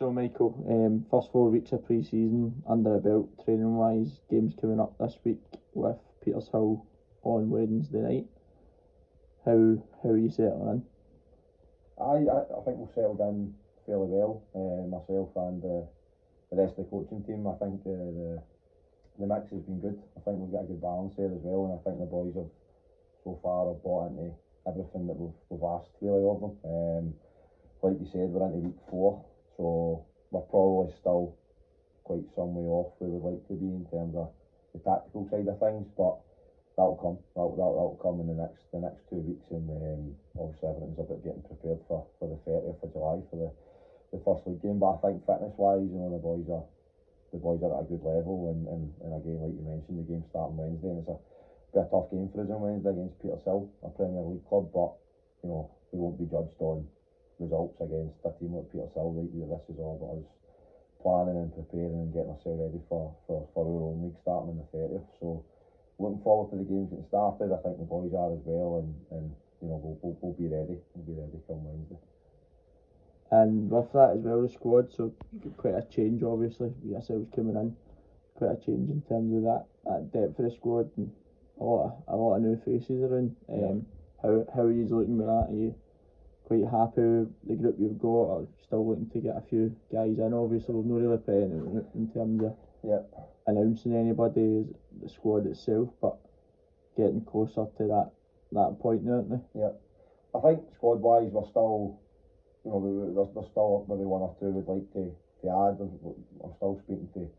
So Michael, first 4 weeks of pre-season under a belt, training wise, games coming up this week with Petershill on Wednesday night. How are you settling in? I think we've settled in fairly well, myself and the rest of the coaching team. I think the mix has been good. I think we've got a good balance there as well, and I think the boys have so far have bought into everything that we've asked really of them. Like you said, we're into week 4, so we're probably still quite some way off where we'd like to be in terms of the tactical side of things, but that'll come. That'll come in the next 2 weeks, and obviously everything's about getting prepared for the 30th of July for the first league game. But I think fitness wise, the boys are at a good level, and again, like you mentioned, the game's starting Wednesday, and it's a bit a tough game for us on Wednesday against Petershill, a Premier League club, but we won't be judged on results against a team like Petershill. This is all about us planning and preparing and getting ourselves ready for our own league starting on the 30th. So looking forward to the games getting started. I think the boys are as well, and we'll be ready. We'll be ready come Wednesday. And with that as well, the squad, so you got quite a change obviously with yourselves coming in, quite a change in terms of that depth of the squad, and a lot of new faces around. How are you looking with that? Are you quite happy with the group you've got, or still looking to get a few guys in? Obviously we've not really played in terms of announcing anybody as the squad itself, but getting closer to that point now, aren't we? I think squad wise we're still, there's still maybe one or two we'd like to add. I'm still speaking to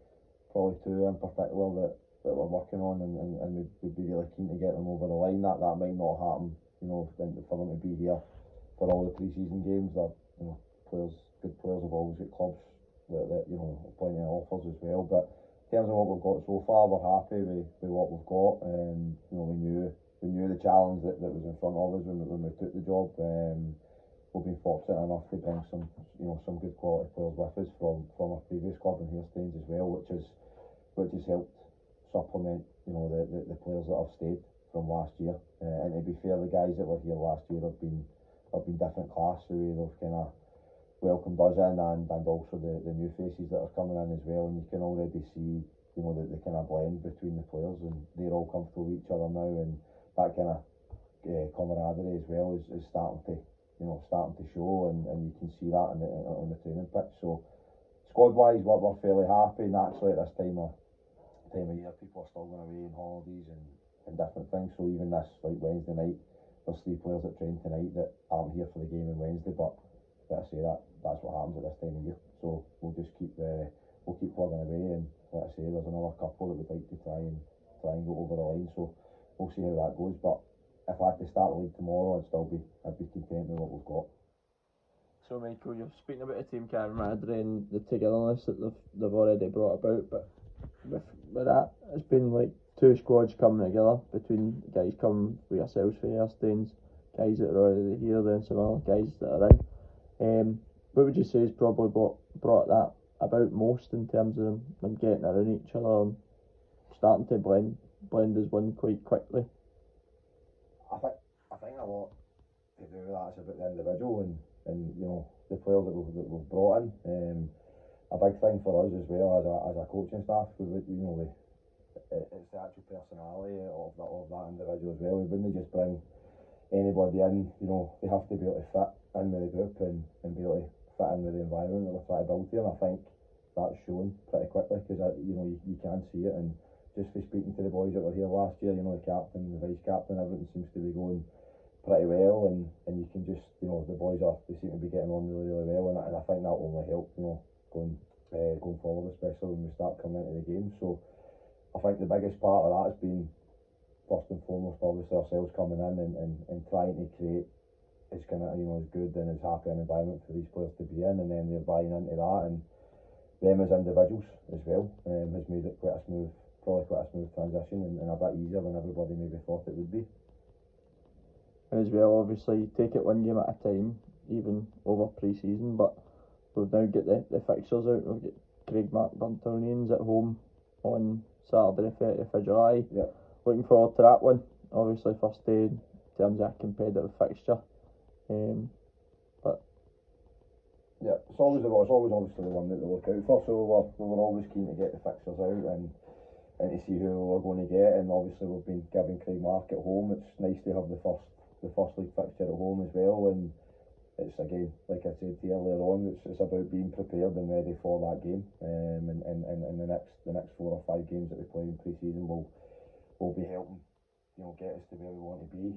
probably 2 in particular that we're working on, and we'd be really keen to get them over the line. That might not happen, for them to be here for all the pre-season games. That good players have always got clubs that plenty of offers as well. But in terms of what we've got so far, we're happy with what we've got. We knew the challenge that was in front of us when we took the job. We've been fortunate enough to bring some good quality players with us from our previous club in Hastings as well, which has helped supplement the players that have stayed from last year. And to be fair, the guys that were here last year have been different class. The way they've kind of welcomed us in, and also the new faces that are coming in as well. And you can already see the kind of blend between the players, and they're all comfortable with each other now, and that kind of camaraderie as well is starting to show, and you can see that on the training pitch. So squad wise, we're fairly happy. Naturally, at this time of year, people are still going away on holidays and different things. So even this, like Wednesday night, there's 3 players that train tonight that aren't here for the game on Wednesday, but like I say, that's what happens at this time of year. So we'll just keep plugging away, and like I say, there's another couple that we'd like to try and go over the line. So we'll see how that goes. But if I had to start the league tomorrow, I'd be content with what we've got. So Michael, you're speaking about the team camaraderie and the togetherness that they've already brought about, but with that, it's been like 2 squads coming together, between guys coming with yourselves for Hastings, guys that are already here, then some other guys that are in. What would you say has probably brought that about most in terms of them getting around each other and starting to blend as one quite quickly? I think a lot to do with that is about the individual and the players that we've brought in. A big thing for us as well as a coaching staff, it's the actual personality of that individual as well. We wouldn't just bring anybody in. They have to be able to fit in with the group and be able to fit in with the environment that we're trying to build here. And I think that's shown pretty quickly, because you can see it. And just for speaking to the boys that were here last year, the captain, the vice captain, everything seems to be going pretty well, and you can just the boys they seem to be getting on really, really well, and I think that will only help going forward, especially when we start coming into the game. So I think the biggest part of that has been, first and foremost, obviously ourselves coming in and trying to create as kind of as good and as happy an environment for these players to be in, and then they're buying into that, and them as individuals as well has made it probably quite a smooth transition, and a bit easier than everybody maybe thought it would be. As well, obviously, take it one game at a time, even over pre-season, but we've now got the fixtures out. We've got Craigmark Burntonians at home on Saturday the 30th of July. Looking forward to that one. Obviously, first day in terms of a competitive fixture. But Yeah, it's always obviously the one that they look out for. So we were always keen to get the fixtures out and to see who we were going to get. And obviously we've been giving Craigmark at home. It's nice to have the first league fixture at home as well. And it's again, like I said to you earlier on, it's about being prepared and ready for that game. And the next 4 or 5 games that we play in pre-season will be helping, get us to where we want to be.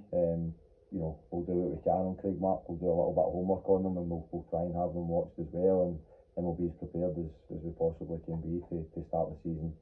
We'll do what we can on Craigmark. We'll do a little bit of homework on them, and we'll try and have them watched as well, and we'll be as prepared as we possibly can be to start the season,